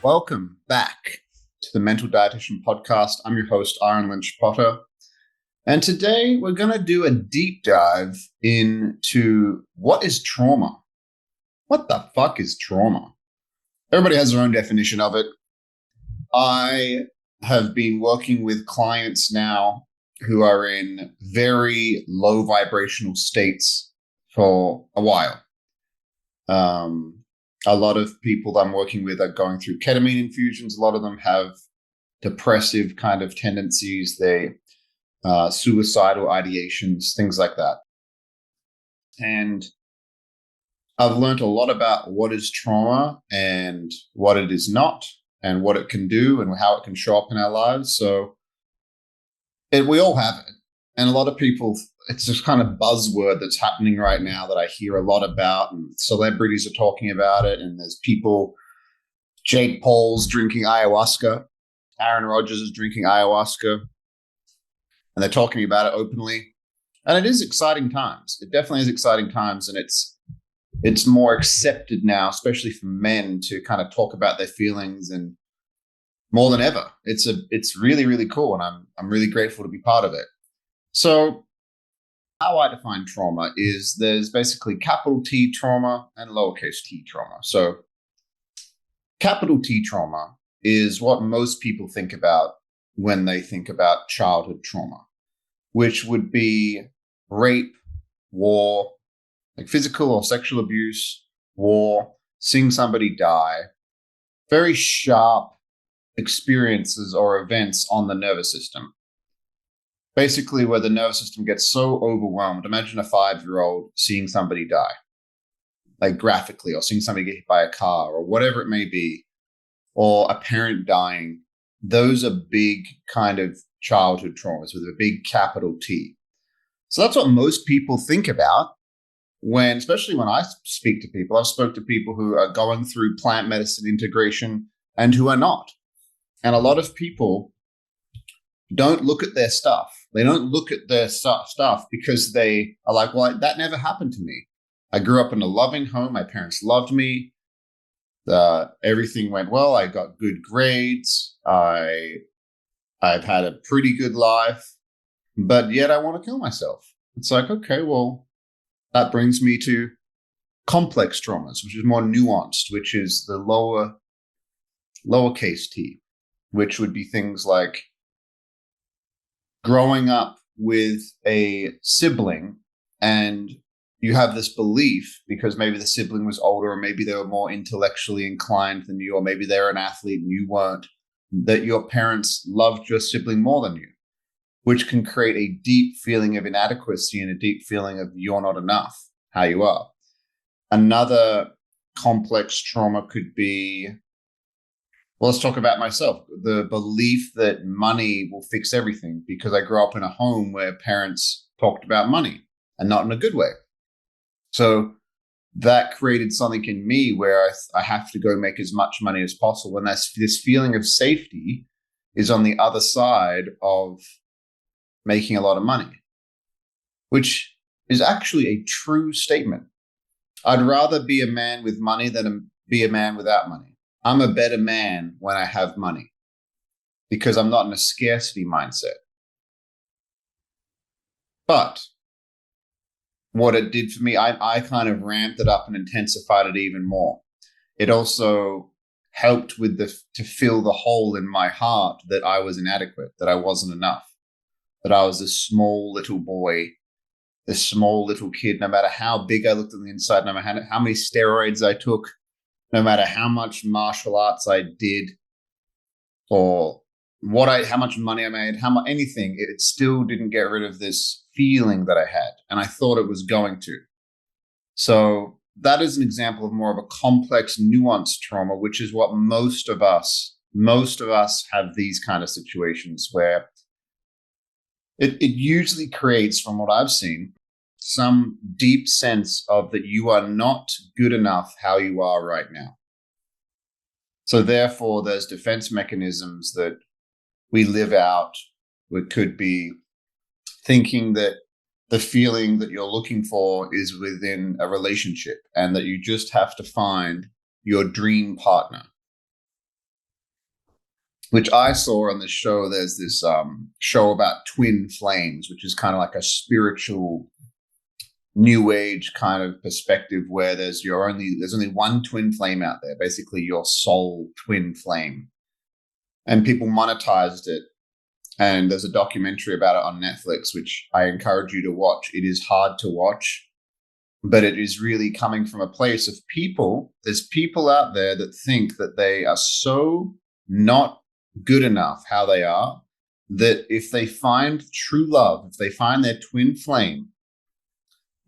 Welcome back to the Mental Dietitian Podcast. I'm your host, Ahren Lynch-potter. And today we're going to do a deep dive into what is trauma. What the fuck is trauma? Everybody has their own definition of it. I have been working with clients now who are in very low vibrational states for a while. A lot of people that I'm working with are going through ketamine infusions. A lot of them have depressive kind of tendencies. They suicidal ideations, things like that. And I've learned a lot about what is trauma and what it is not, and what it can do and how it can show up in our lives. So we all have it. And a lot of people, it's this kind of buzzword that's happening right now that I hear a lot about, and celebrities are talking about it. And there's people, Jake Paul's drinking ayahuasca, Aaron Rodgers is drinking ayahuasca, and they're talking about it openly. And it is exciting times. It definitely is exciting times. And it's more accepted now, especially for men, to kind of talk about their feelings, and more than ever. It's really, really cool. And I'm really grateful to be part of it. So how I define trauma is there's basically capital T trauma and lowercase t trauma. So capital T trauma is what most people think about when they think about childhood trauma, which would be rape, war, like physical or sexual abuse, war, seeing somebody die, very sharp experiences or events on the nervous system. Basically, where the nervous system gets so overwhelmed. Imagine a 5-year-old seeing somebody die, like graphically, or seeing somebody get hit by a car, or whatever it may be, or a parent dying. Those are big kind of childhood traumas with a big capital T. So that's what most people think about especially when I speak to people. I've spoken to people who are going through plant medicine integration and who are not. And a lot of people don't look at their stuff. They don't look at their stuff because they are like, well, that never happened to me. I grew up in a loving home. My parents loved me. Everything went well. I got good grades. I've had a pretty good life, but yet I want to kill myself. It's like, okay, well, that brings me to complex traumas, which is more nuanced, which is the lowercase t, which would be things like growing up with a sibling, and you have this belief because maybe the sibling was older, or maybe they were more intellectually inclined than you, or maybe they're an athlete and you weren't, that your parents loved your sibling more than you, which can create a deep feeling of inadequacy and a deep feeling of you're not enough, how you are. Another complex trauma could be, well, let's talk about myself. The belief that money will fix everything, because I grew up in a home where parents talked about money, and not in a good way. So that created something in me where I have to go make as much money as possible. And this feeling of safety is on the other side of making a lot of money, which is actually a true statement. I'd rather be a man with money than be a man without money. I'm a better man when I have money because I'm not in a scarcity mindset. But what it did for me, I kind of ramped it up and intensified it even more. It also helped to fill the hole in my heart that I was inadequate, that I wasn't enough, that I was this small little boy, this small little kid. No matter how big I looked on the inside, no matter how many steroids I took, no matter how much martial arts I did, or how much money I made, anything, it still didn't get rid of this feeling that I had, and I thought it was going to. So that is an example of more of a complex, nuanced trauma, which is what most of us have these kind of situations where it usually creates, from what I've seen, some deep sense of that you are not good enough how you are right now. So therefore, there's defense mechanisms that we live out. It could be thinking that the feeling that you're looking for is within a relationship, and that you just have to find your dream partner. which I saw on the show. There's this show about twin flames, which is kind of like a spiritual new age kind of perspective where there's only one twin flame out there, basically your soul twin flame. And people monetized it. And there's a documentary about it on Netflix, which I encourage you to watch. It is hard to watch, but it is really coming from a place of people. There's people out there that think that they are so not good enough how they are, that if they find true love, if they find their twin flame,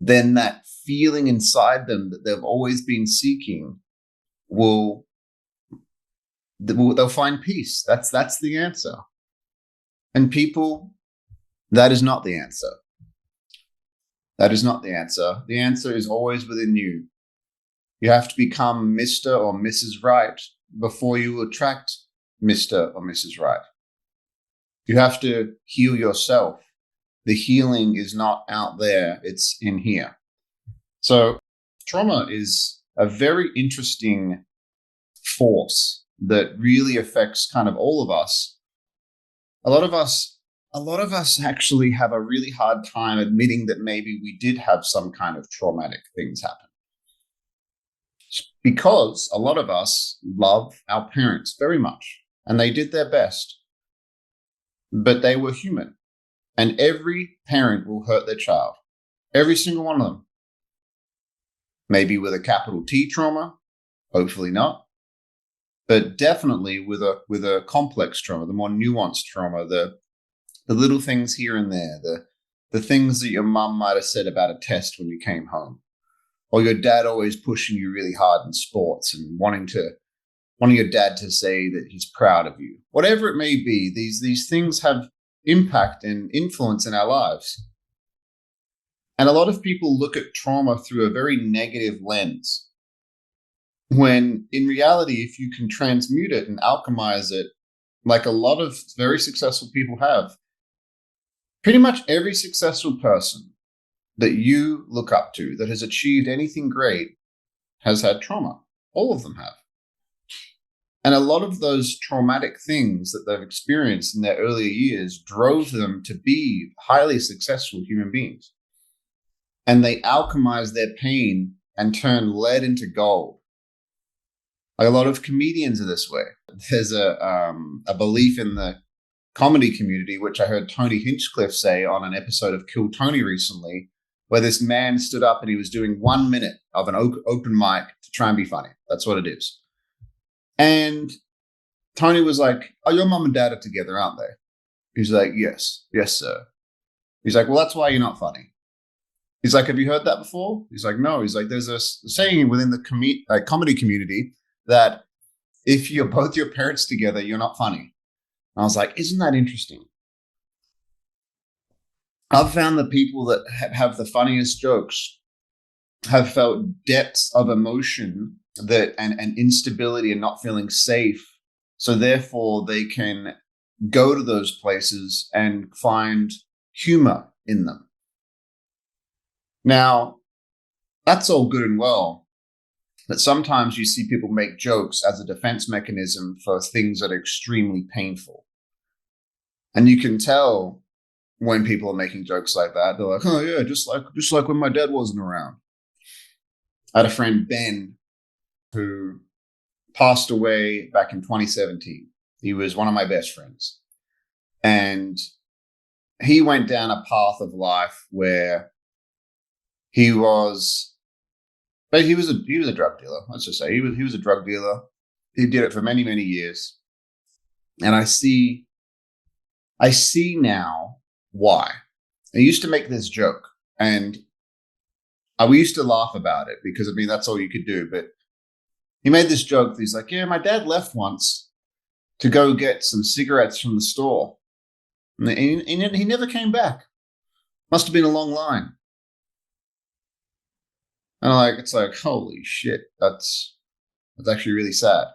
then that feeling inside them that they've always been seeking they'll find peace. That's the answer. And people, that is not the answer. That is not the answer. The answer is always within you. You have to become Mr. or Mrs. Right before you attract Mr. or Mrs. Right. You have to heal yourself. The healing is not out there, it's in here. So trauma is a very interesting force that really affects kind of all of us. A lot of us actually have a really hard time admitting that maybe we did have some kind of traumatic things happen. Because a lot of us love our parents very much, and they did their best, but they were human. And every parent will hurt their child. Every single one of them. Maybe with a capital T trauma, hopefully not. But definitely with a complex trauma, the more nuanced trauma, the little things here and there, the things that your mum might have said about a test when you came home, or your dad always pushing you really hard in sports and wanting your dad to say that he's proud of you. Whatever it may be, these things have impact and influence in our lives. And a lot of people look at trauma through a very negative lens, when in reality, if you can transmute it and alchemize it, like a lot of very successful people have, pretty much every successful person that you look up to that has achieved anything great has had trauma. All of them have. And a lot of those traumatic things that they've experienced in their earlier years drove them to be highly successful human beings. And they alchemize their pain and turn lead into gold. Like a lot of comedians are this way. There's a belief in the comedy community, which I heard Tony Hinchcliffe say on an episode of Kill Tony recently, where this man stood up and he was doing 1 minute of an open mic to try and be funny. That's what it is. And Tony was like, "Oh, your mom and dad are together, aren't they?" He's like, yes, sir. He's like, "Well, that's why you're not funny." He's like, "Have you heard that before?" He's like, "No." He's like, "There's a saying within the comedy community that if you're both your parents together, you're not funny." And I was like, isn't that interesting? I've found the people that have the funniest jokes have felt depths of emotion and instability and not feeling safe. So therefore they can go to those places and find humor in them. Now, that's all good and well. But sometimes you see people make jokes as a defense mechanism for things that are extremely painful. And you can tell when people are making jokes like that. They're like, "Oh yeah, just like when my dad wasn't around." I had a friend, Ben, who passed away back in 2017. He was one of my best friends. And he went down a path of life where he was a drug dealer. Let's just say he was a drug dealer. He did it for many, many years. And I see now why. I used to make this joke, and we used to laugh about it because, I mean, that's all you could do. But he made this joke. He's like, "Yeah, my dad left once to go get some cigarettes from the store. And he never came back. Must have been a long line." And it's like, holy shit, that's actually really sad.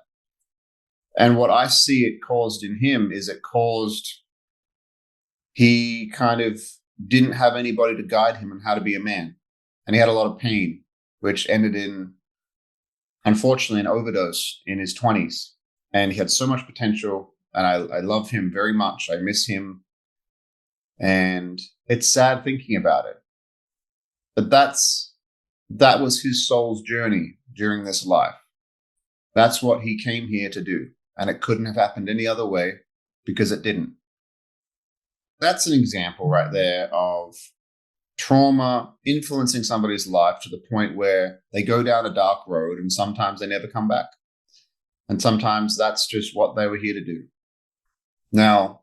And what I see it caused in him is he kind of didn't have anybody to guide him on how to be a man. And he had a lot of pain, which ended in, unfortunately, an overdose in his 20s. And he had so much potential, and I love him very much. I miss him. And it's sad thinking about it. But that was his soul's journey during this life. That's what he came here to do. And it couldn't have happened any other way because it didn't. That's an example right there of trauma influencing somebody's life to the point where they go down a dark road and sometimes they never come back. And sometimes that's just what they were here to do. Now,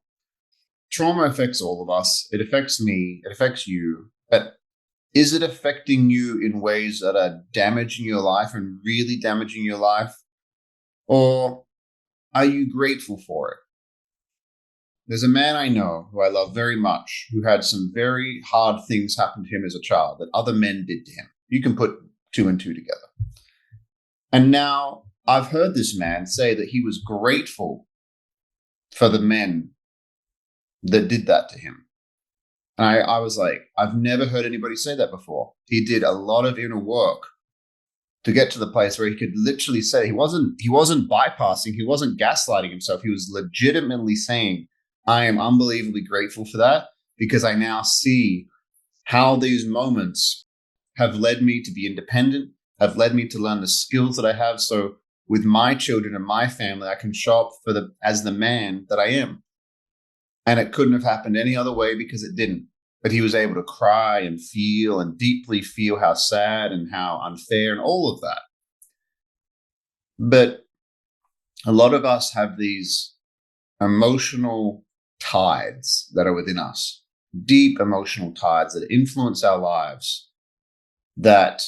trauma affects all of us. It affects me. It affects you. But is it affecting you in ways that are damaging your life and really damaging your life? Or are you grateful for it? There's a man I know who I love very much who had some very hard things happen to him as a child that other men did to him. You can put 2 and 2 together. And now I've heard this man say that he was grateful for the men that did that to him. And I was like, I've never heard anybody say that before. He did a lot of inner work to get to the place where he could literally say he wasn't bypassing, he wasn't gaslighting himself. He was legitimately saying, I am unbelievably grateful for that because I now see how these moments have led me to be independent, have led me to learn the skills that I have. So with my children and my family, I can show up as the man that I am. And it couldn't have happened any other way because it didn't. But he was able to cry and feel and deeply feel how sad and how unfair and all of that. But a lot of us have these emotional tides that are within us, deep emotional tides that influence our lives that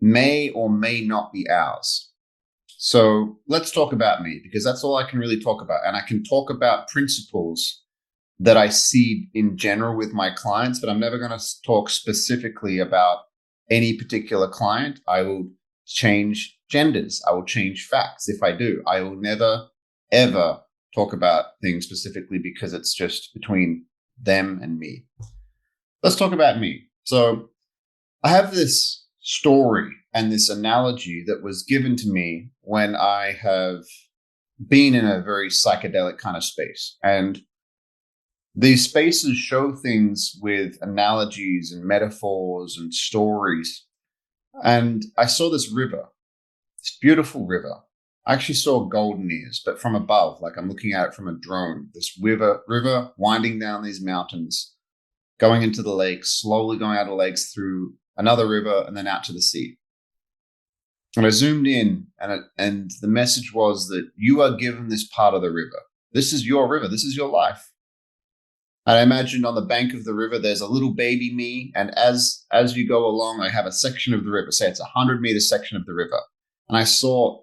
may or may not be ours. So let's talk about me because that's all I can really talk about. And I can talk about principles that I see in general with my clients, but I'm never going to talk specifically about any particular client. I will change genders. I will change facts if I do. I will never, ever talk about things specifically because it's just between them and me. Let's talk about me. So I have this story and this analogy that was given to me when I have been in a very psychedelic kind of space. And these spaces show things with analogies and metaphors and stories. And I saw this river, this beautiful river. I actually saw golden ears, but from above, like I'm looking at it from a drone. This river winding down these mountains, going into the lakes, slowly going out of the lakes through another river and then out to the sea. And I zoomed in and the message was that you are given this part of the river. This is your river. This is your life. And I imagined on the bank of the river, there's a little baby me. And as you go along, I have a section of the river. Say it's a 100-meter section of the river. And I saw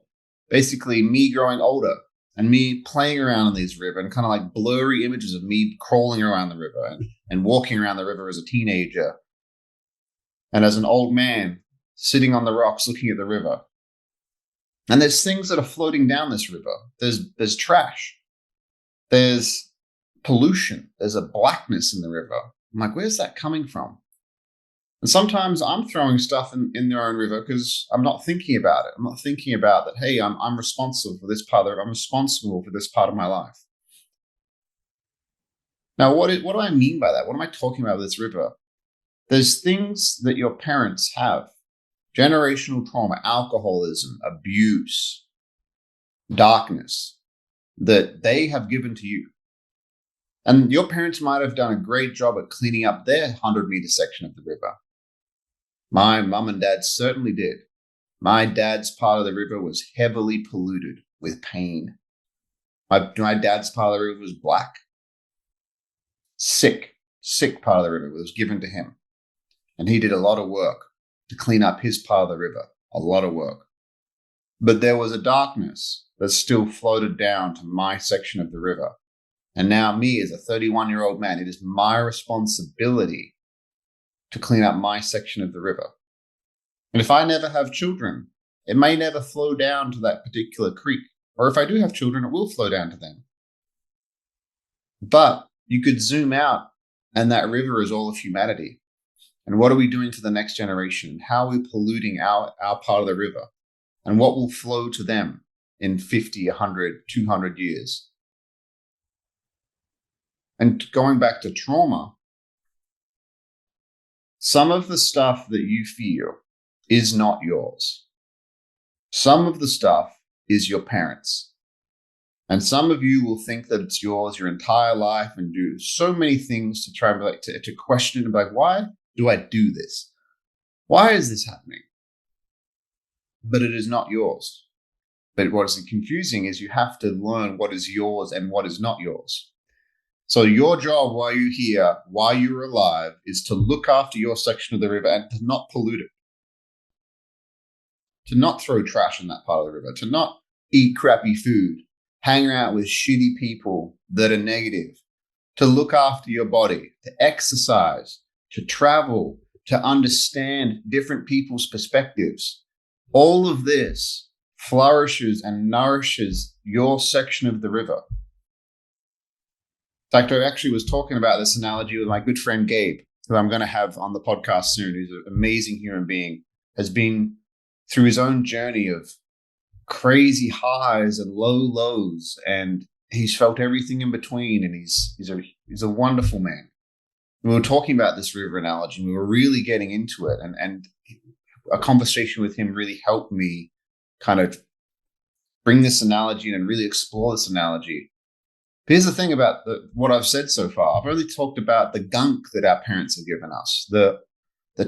basically me growing older and me playing around in these river and kind of like blurry images of me crawling around the river and walking around the river as a teenager. And as an old man sitting on the rocks looking at the river. And there's things that are floating down this river. There's trash. There's pollution. There's a blackness in the river. I'm like, where's that coming from? And sometimes I'm throwing stuff in their own river because I'm not thinking about it. I'm not thinking about that, hey, I'm responsible for this part of it. I'm responsible for this part of my life. Now, what do I mean by that? What am I talking about with this river? There's things that your parents have. Generational trauma, alcoholism, abuse, darkness that they have given to you. And your parents might have done a great job at cleaning up their 100-meter section of the river. My mum and dad certainly did. My dad's part of the river was heavily polluted with pain. My dad's part of the river was black. Sick part of the river was given to him. And he did a lot of work to clean up his part of the river. A lot of work. But there was a darkness that still floated down to my section of the river. And now me as a 31-year-old man, it is my responsibility to clean up my section of the river. And if I never have children, it may never flow down to that particular creek. Or if I do have children, it will flow down to them. But you could zoom out and that river is all of humanity. And what are we doing for the next generation? How are we polluting our part of the river? And what will flow to them in 50, 100, 200 years? And going back to trauma, some of the stuff that you feel is not yours. Some of the stuff is your parents. And some of you will think that it's yours your entire life and do so many things to try and like to question it, like, why do I do this? Why is this happening? But it is not yours. But what is confusing is you have to learn what is yours and what is not yours. So your job while you're here, while you're alive, is to look after your section of the river and to not pollute it. To not throw trash in that part of the river, to not eat crappy food, hang out with shitty people that are negative, to look after your body, to exercise, to travel, to understand different people's perspectives. All of this flourishes and nourishes your section of the river. In fact, I actually was talking about this analogy with my good friend Gabe, who I'm going to have on the podcast soon, who's an amazing human being, has been through his own journey of crazy highs and low lows, and he's felt everything in between, and he's a wonderful man. We were talking about this river analogy, and we were really getting into it, and a conversation with him really helped me kind of bring this analogy in and really explore this analogy. But here's the thing about what I've said so far. I've only talked about the gunk that our parents have given us, the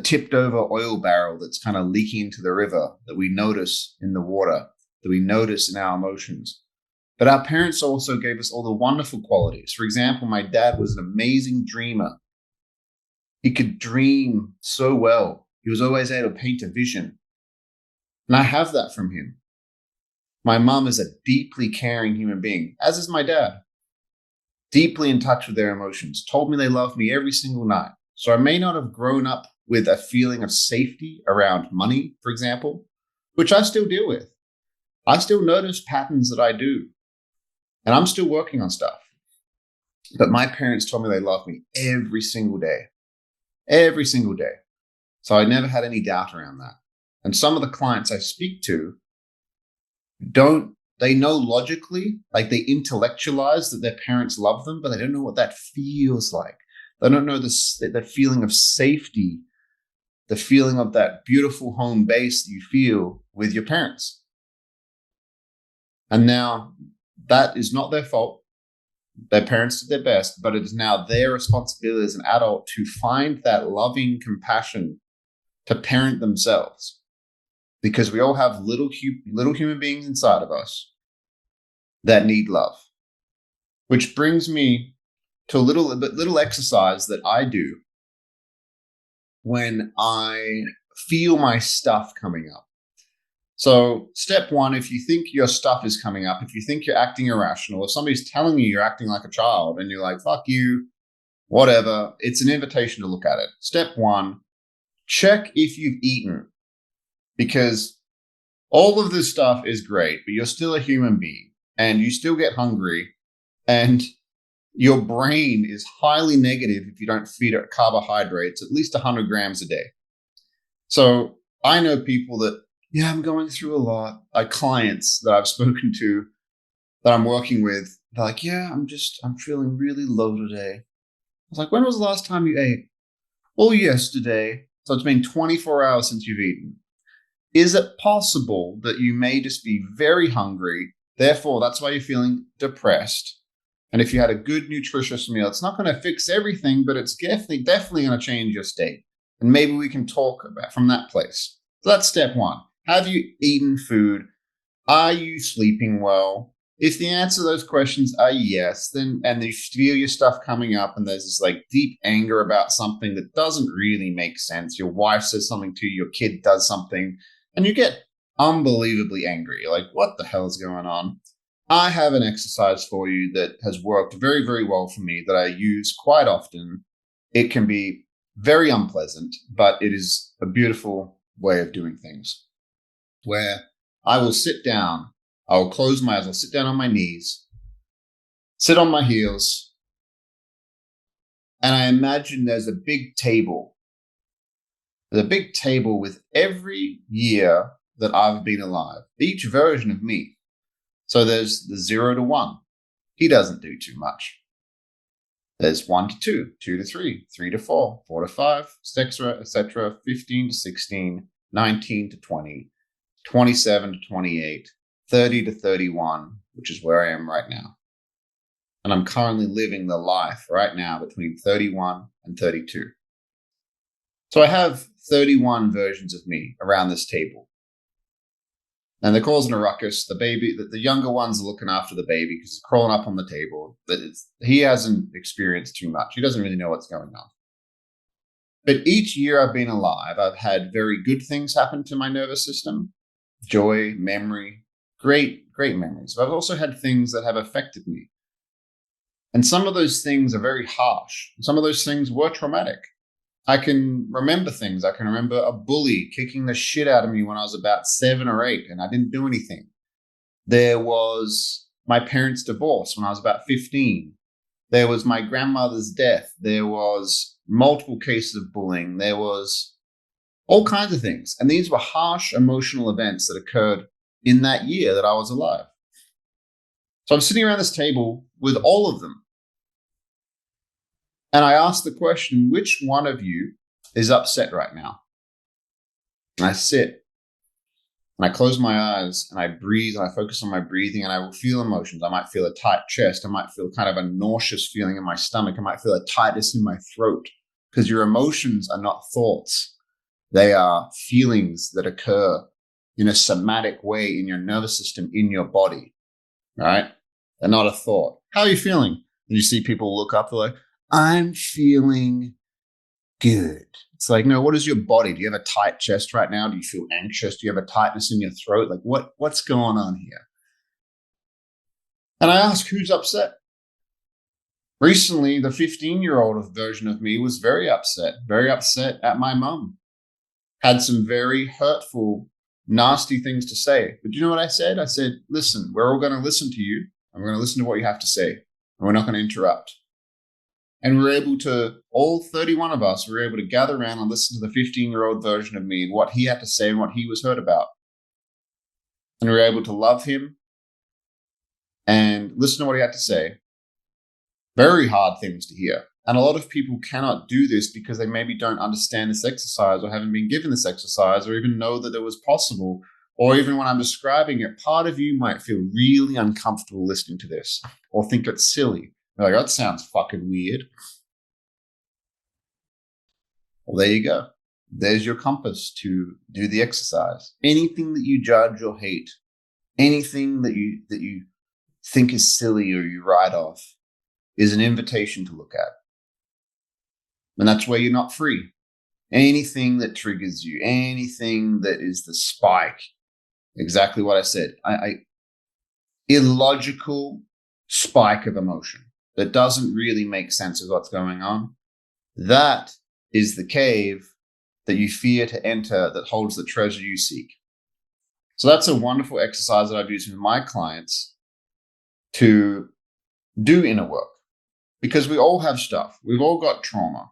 tipped over oil barrel that's kind of leaking into the river that we notice in the water, that we notice in our emotions. But our parents also gave us all the wonderful qualities. For example, my dad was an amazing dreamer. He could dream so well. He was always able to paint a vision. And I have that from him. My mum is a deeply caring human being, as is my dad. Deeply in touch with their emotions, told me they love me every single night. So I may not have grown up with a feeling of safety around money, for example, which I still deal with. I still notice patterns that I do, and I'm still working on stuff. But my parents told me they love me every single day. Every single day. So I never had any doubt around that. And some of the clients I speak to they know logically, like they intellectualize that their parents love them, but they don't know what that feels like. They don't know that feeling of safety, the feeling of that beautiful home base that you feel with your parents. And now that is not their fault. Their parents did their best, but it is now their responsibility as an adult to find that loving compassion to parent themselves. Because we all have little human beings inside of us that need love. Which brings me to a little exercise that I do when I feel my stuff coming up. So step one, if you think your stuff is coming up, if you think you're acting irrational, if somebody's telling you you're acting like a child and you're like, fuck you, whatever, it's an invitation to look at it. Step one, check if you've eaten. Because all of this stuff is great, but you're still a human being and you still get hungry, and your brain is highly negative if you don't feed it carbohydrates at least 100 grams a day. So I know people that, yeah, I'm going through a lot. Like clients that I've spoken to that I'm working with, they're like, yeah, I'm feeling really low today. I was like, when was the last time you ate? Well, yesterday. So it's been 24 hours since you've eaten. Is it possible that you may just be very hungry? Therefore, that's why you're feeling depressed. And if you had a good, nutritious meal, it's not going to fix everything, but it's definitely going to change your state. And maybe we can talk about from that place. So that's step one. Have you eaten food? Are you sleeping well? If the answer to those questions are yes, then and you feel your stuff coming up and there's this like deep anger about something that doesn't really make sense. Your wife says something to you, your kid does something, and you get unbelievably angry. You're like, what the hell is going on? I have an exercise for you that has worked very, very well for me that I use quite often. It can be very unpleasant, but it is a beautiful way of doing things where I will sit down, I will close my eyes, I'll sit down on my knees, sit on my heels, and I imagine there's a big table. There's a big table with every year that I've been alive, each version of me. So there's the 0 to 1. He doesn't do too much. There's 1 to 2, 2 to 3, 3 to 4, 4 to 5, etc., 15 to 16, 19 to 20, 27 to 28, 30 to 31, which is where I am right now. And I'm currently living the life right now between 31 and 32. So I have 31 versions of me around this table. And they're causing a ruckus. The younger ones are looking after the baby because he's crawling up on the table. He hasn't experienced too much. He doesn't really know what's going on. But each year I've been alive, I've had very good things happen to my nervous system. Joy, memory, great memories. But I've also had things that have affected me. And some of those things are very harsh. Some of those things were traumatic. I can remember things. I can remember a bully kicking the shit out of me when I was about 7 or 8 and I didn't do anything. There was my parents' divorce when I was about 15. There was my grandmother's death. There was multiple cases of bullying. There was all kinds of things. And these were harsh emotional events that occurred in that year that I was alive. So I'm sitting around this table with all of them. And I asked the question, which one of you is upset right now? And I sit and I close my eyes and I breathe and I focus on my breathing and I will feel emotions. I might feel a tight chest. I might feel kind of a nauseous feeling in my stomach. I might feel a tightness in my throat because your emotions are not thoughts. They are feelings that occur in a somatic way in your nervous system, in your body, right? They're not a thought. How are you feeling? And you see people look up, they're like, I'm feeling good. It's like, no, what is your body? Do you have a tight chest right now? Do you feel anxious? Do you have a tightness in your throat? Like what's going on here? And I ask, who's upset? Recently, the 15-year-old version of me was very upset at my mum. Had some very hurtful, nasty things to say. But do you know what I said? I said, listen, we're all going to listen to you. And we're going to listen to what you have to say. And we're not going to interrupt. And we were able to, all 31 of us, we were able to gather around and listen to the 15-year-old version of me and what he had to say and what he was hurt about. And we were able to love him and listen to what he had to say. Very hard things to hear. And a lot of people cannot do this because they maybe don't understand this exercise or haven't been given this exercise or even know that it was possible. Or even when I'm describing it, part of you might feel really uncomfortable listening to this or think it's silly. You're like, that sounds fucking weird. Well, there you go. There's your compass to do the exercise. Anything that you judge or hate, anything that you think is silly or you write off is an invitation to look at. And that's where you're not free. Anything that triggers you, anything that is the spike, exactly what I said, illogical spike of emotion that doesn't really make sense of what's going on. That is the cave that you fear to enter that holds the treasure you seek. So that's a wonderful exercise that I've used with my clients to do inner work because we all have stuff. We've all got trauma.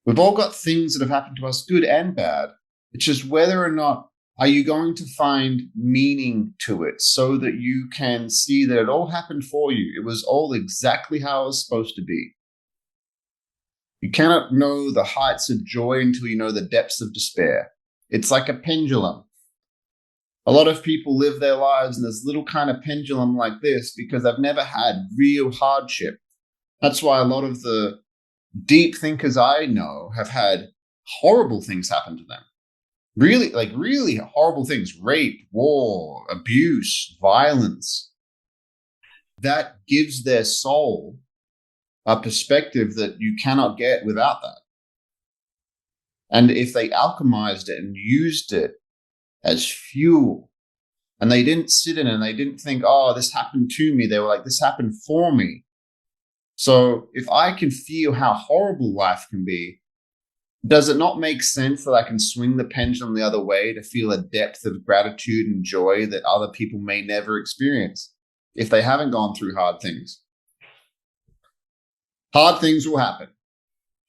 We've all got things that have happened to us, good and bad. It's just whether or not are you going to find meaning to it so that you can see that it all happened for you. It was all exactly how it was supposed to be. You cannot know the heights of joy until you know the depths of despair. It's like a pendulum. A lot of people live their lives in this little kind of pendulum like this because they've never had real hardship. That's why a lot of the deep thinkers I know have had horrible things happen to them. Really horrible things. Rape, war, abuse, violence. That gives their soul a perspective that you cannot get without that. And if they alchemized it and used it as fuel, and they didn't sit in it and they didn't think, oh, this happened to me. They were like, this happened for me. So if I can feel how horrible life can be, does it not make sense that I can swing the pendulum the other way to feel a depth of gratitude and joy that other people may never experience if they haven't gone through hard things? Hard things will happen.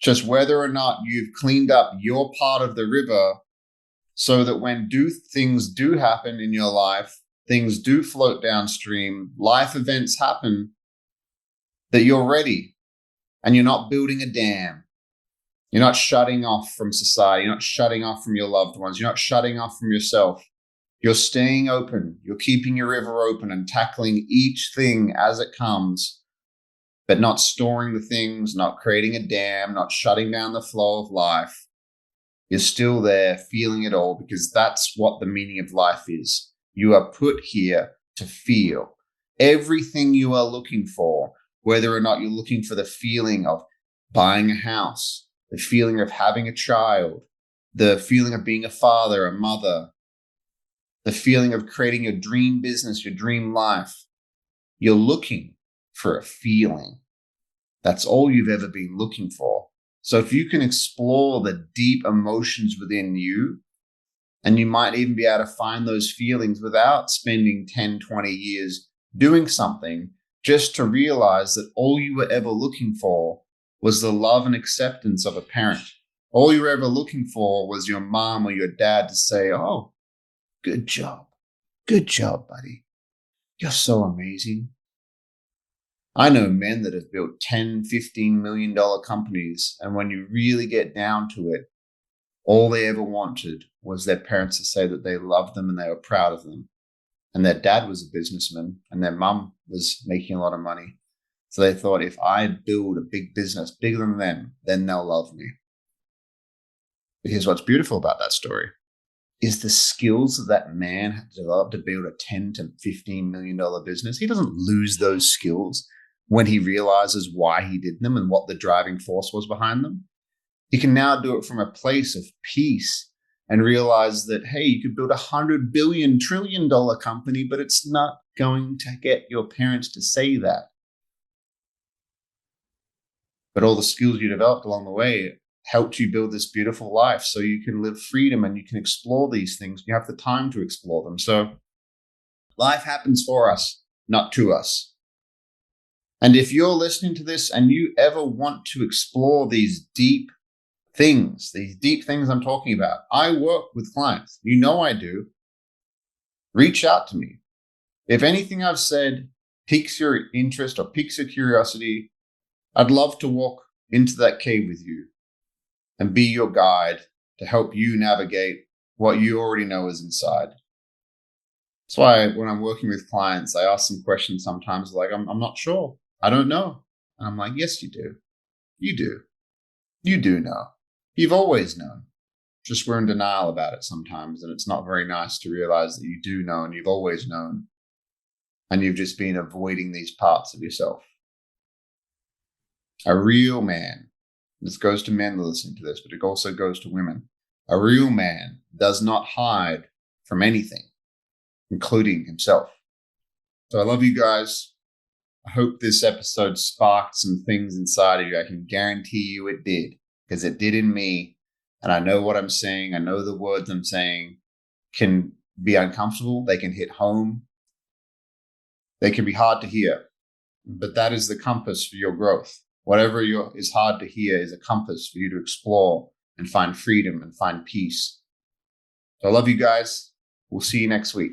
Just whether or not you've cleaned up your part of the river so that when things do happen in your life, things do float downstream, life events happen, that you're ready and you're not building a dam. You're not shutting off from society. You're not shutting off from your loved ones. You're not shutting off from yourself. You're staying open. You're keeping your river open and tackling each thing as it comes, but not storing the things, not creating a dam, not shutting down the flow of life. You're still there feeling it all, because that's what the meaning of life is. You are put here to feel everything you are looking for, whether or not you're looking for the feeling of buying a house, the feeling of having a child, the feeling of being a father, a mother, the feeling of creating your dream business, your dream life. You're looking for a feeling. That's all you've ever been looking for. So if you can explore the deep emotions within you, and you might even be able to find those feelings without spending 10, 20 years doing something, just to realize that all you were ever looking for was the love and acceptance of a parent. All you were ever looking for was your mom or your dad to say, "Oh, good job. Good job, buddy. You're so amazing." I know men that have built $10, $15 million companies, and when you really get down to it, all they ever wanted was their parents to say that they loved them and they were proud of them. And their dad was a businessman and their mum was making a lot of money. So they thought, if I build a big business bigger than them, then they'll love me. But here's what's beautiful about that story, is the skills that man had developed to build a $10 to $15 million business. He doesn't lose those skills when he realizes why he did them and what the driving force was behind them. He can now do it from a place of peace and realize that, hey, you could build $100 billion, $1 trillion company, but it's not going to get your parents to say that. But all the skills you developed along the way helped you build this beautiful life, so you can live freedom and you can explore these things. You have the time to explore them. So life happens for us, not to us. And if you're listening to this and you ever want to explore these deep things I'm talking about, I work with clients. You know I do. Reach out to me. If anything I've said piques your interest or piques your curiosity, I'd love to walk into that cave with you and be your guide to help you navigate what you already know is inside. That's why when I'm working with clients, I ask them questions sometimes like, I'm not sure. I don't know. And I'm like, yes, you do. You do. You do know. You've always known. Just we're in denial about it sometimes, and it's not very nice to realize that you do know and you've always known, and you've just been avoiding these parts of yourself. A real man, this goes to men listening to this, but it also goes to women. A real man does not hide from anything, including himself. So I love you guys. I hope this episode sparked some things inside of you. I can guarantee you it did, because it did in me. And I know what I'm saying. I know the words I'm saying can be uncomfortable. They can hit home. They can be hard to hear. But that is the compass for your growth. Whatever is hard to hear is a compass for you to explore and find freedom and find peace. So I love you guys. We'll see you next week.